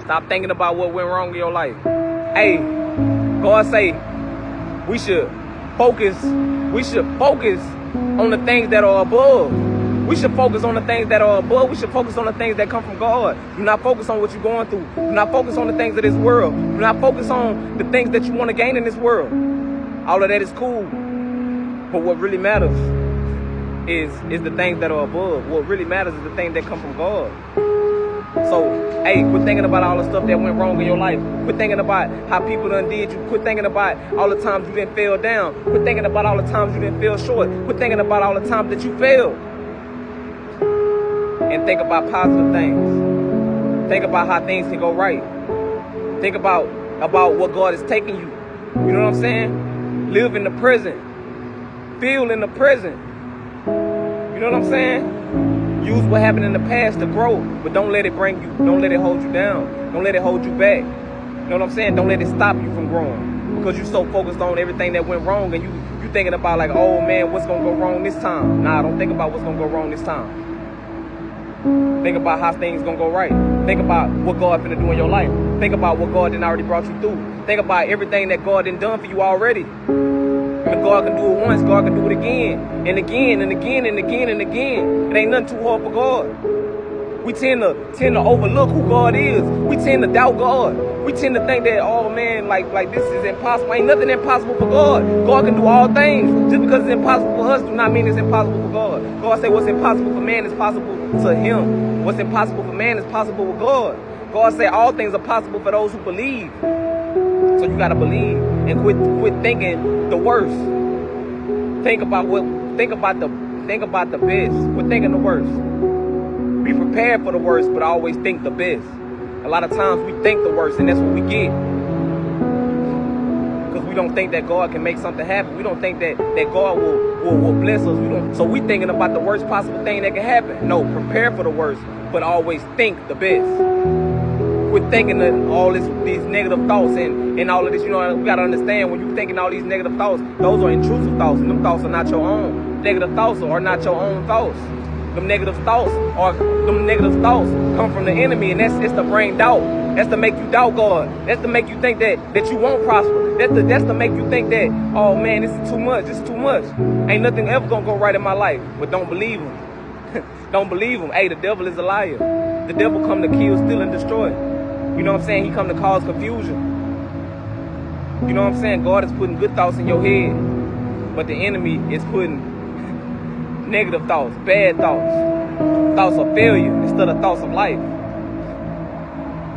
Stop thinking about what went wrong in your life. Hey, God say we should focus on the things that are above. We should focus on the things that are above. We should focus on the things that come from God. Do not focus on what you're going through. Do not focus on the things of this world. Do not focus on the things that you want to gain in this world. All of that is cool. But what really matters is the things that are above. What really matters is the things that come from God. So, hey, quit thinking about all the stuff that went wrong in your life. Quit thinking about how people done did you. Quit thinking about all the times you didn't fell down. Quit thinking about all the times you didn't fell short. Quit thinking about all the times that you failed. And think about positive things. Think about how things can go right. Think about what God is taking you. You know what I'm saying? Live in the present. Feel in the present. You know what I'm saying? Use what happened in the past to grow, but don't let it don't let it hold you down. Don't let it hold you back. You know what I'm saying? Don't let it stop you from growing. Because you're so focused on everything that went wrong and you thinking about like, oh man, what's gonna go wrong this time? Nah, don't think about what's gonna go wrong this time. Think about how things gonna go right. Think about what God finna do in your life. Think about what God done already brought you through. Think about everything that God done done for you already. If God can do it once, God can do it again, and again, and again, and again, and again. It ain't nothing too hard for God. We tend to overlook who God is. We tend to doubt God. We tend to think that, oh man, like this is impossible. Ain't nothing impossible for God. God can do all things. Just because it's impossible for us do not mean it's impossible for God. God say what's impossible for man is possible to him. What's impossible for man is possible with God. God say all things are possible for those who believe. So you gotta believe and quit thinking the worst. Think about the best. Quit thinking the worst. Be prepared for the worst, but always think the best. A lot of times we think the worst, and that's what we get. Because we don't think that God can make something happen. We don't think that God will bless us. So we thinking about the worst possible thing that can happen. No, prepare for the worst, but always think the best. Quit thinking that all these negative thoughts and all of this. You know, we gotta understand when you're thinking all these negative thoughts, those are intrusive thoughts, and them thoughts are not your own. Negative thoughts are not your own thoughts. Them negative thoughts come from the enemy, and it's to bring doubt. That's to make you doubt God. That's to make you think that you won't prosper. That's to make you think that, oh man, this is too much. This is too much. Ain't nothing ever gonna go right in my life. But don't believe him. Don't believe him. Hey, the devil is a liar. The devil come to kill, steal, and destroy. You know what I'm saying? He come to cause confusion. You know what I'm saying? God is putting good thoughts in your head, but the enemy is putting negative thoughts, bad thoughts of failure instead of thoughts of life.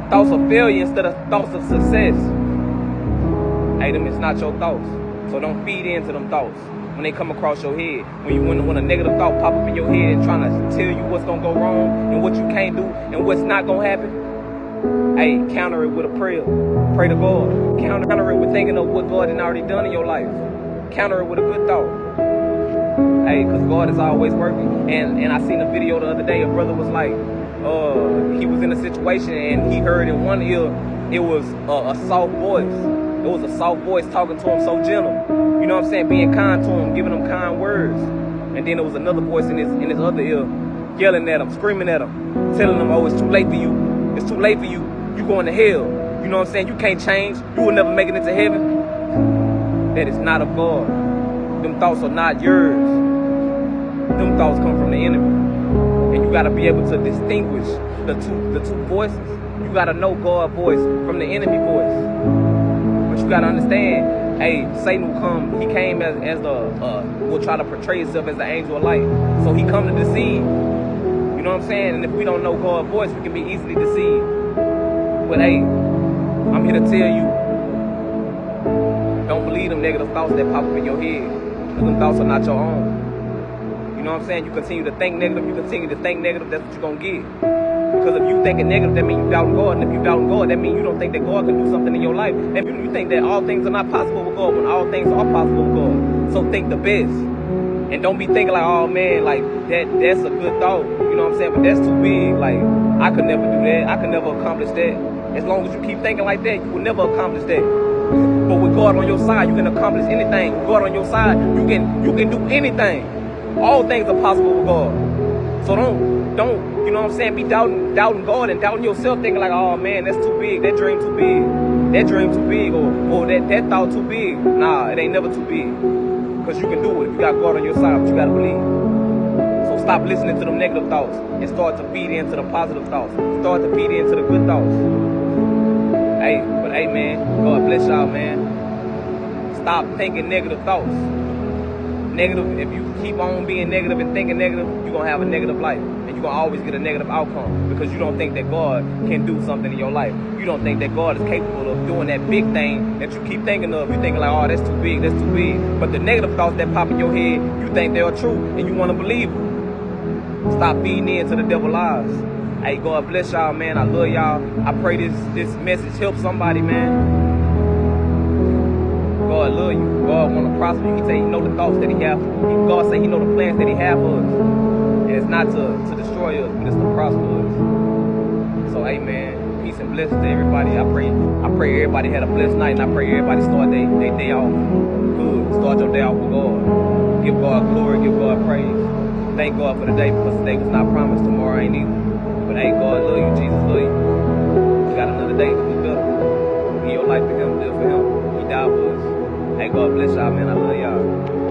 Thoughts of failure instead of thoughts of success. Hey, them is not your thoughts. So don't feed into them thoughts when they come across your head. When a negative thought pop up in your head and trying to tell you what's gonna go wrong and what you can't do and what's not gonna happen. Hey, counter it with a prayer. Pray to God. Counter it with thinking of what God had already done in your life. Counter it with a good thought. Hey, because God is always working. And I seen a video the other day. A brother was like, he was in a situation and he heard in one ear, it was a soft voice. It was a soft voice talking to him so gentle. You know what I'm saying? Being kind to him, giving him kind words. And then there was another voice in his other ear, yelling at him, screaming at him, telling him, oh, it's too late for you. It's too late for you. You going to hell. You know what I'm saying? You can't change. You will never make it into heaven. That is not of God. Them thoughts are not yours. Them thoughts come from the enemy. And you got to be able to distinguish the two voices. You got to know God's voice from the enemy voice. But you got to understand, hey, Satan will come. He came as will try to portray himself as the angel of light. So he come to deceive. You know what I'm saying? And if we don't know God's voice, we can be easily deceived. But hey, I'm here to tell you, don't believe them negative thoughts that pop up in your head. Because them thoughts are not your own. You know what I'm saying? You continue to think negative, that's what you're going to get. Because if you thinking negative, that means you doubting God. And if you doubting God, that means you don't think that God can do something in your life. That means you think that all things are not possible with God when all things are possible with God. So think the best. And don't be thinking like, oh man, like that's a good thought. You know what I'm saying? But that's too big. Like, I could never do that. I could never accomplish that. As long as you keep thinking like that, you will never accomplish that. But with God on your side, you can accomplish anything. With God on your side, you can do anything. All things are possible with God. So don't, you know what I'm saying, be doubting God and doubting yourself, thinking like, oh man, that's too big, that dream too big, that dream too big, or that thought too big. Nah, it ain't never too big. Because you can do it. You got God on your side, but you gotta believe. So stop listening to them negative thoughts and start to feed into the positive thoughts. Start to feed into the good thoughts. Hey, man, God bless y'all, man. Stop thinking negative thoughts. Negative, if you keep on being negative and thinking negative, you're going to have a negative life. And you're going to always get a negative outcome because you don't think that God can do something in your life. You don't think that God is capable of doing that big thing that you keep thinking of. You're thinking like, oh, that's too big, that's too big. But the negative thoughts that pop in your head, you think they are true and you want to believe them. Stop feeding into the devil's lies. Hey, God bless y'all, man. I love y'all. I pray this message helps somebody, man. God love you. God want to prosper you. He say He know the thoughts that He have. God say He know the plans that He have for us. And it's not to destroy us, but it's to prosper us. So, hey, man, peace and blessings to everybody. I pray everybody had a blessed night, and I pray everybody start their day off good. Start your day off with God. Give God glory. Give God praise. Thank God for the day because today was not promised. Tomorrow ain't either. But hey, God love you. Jesus love you. You got another day to do better. Give your life to Him. Live for Him. He died for us. Hey, God bless y'all, man. I love y'all.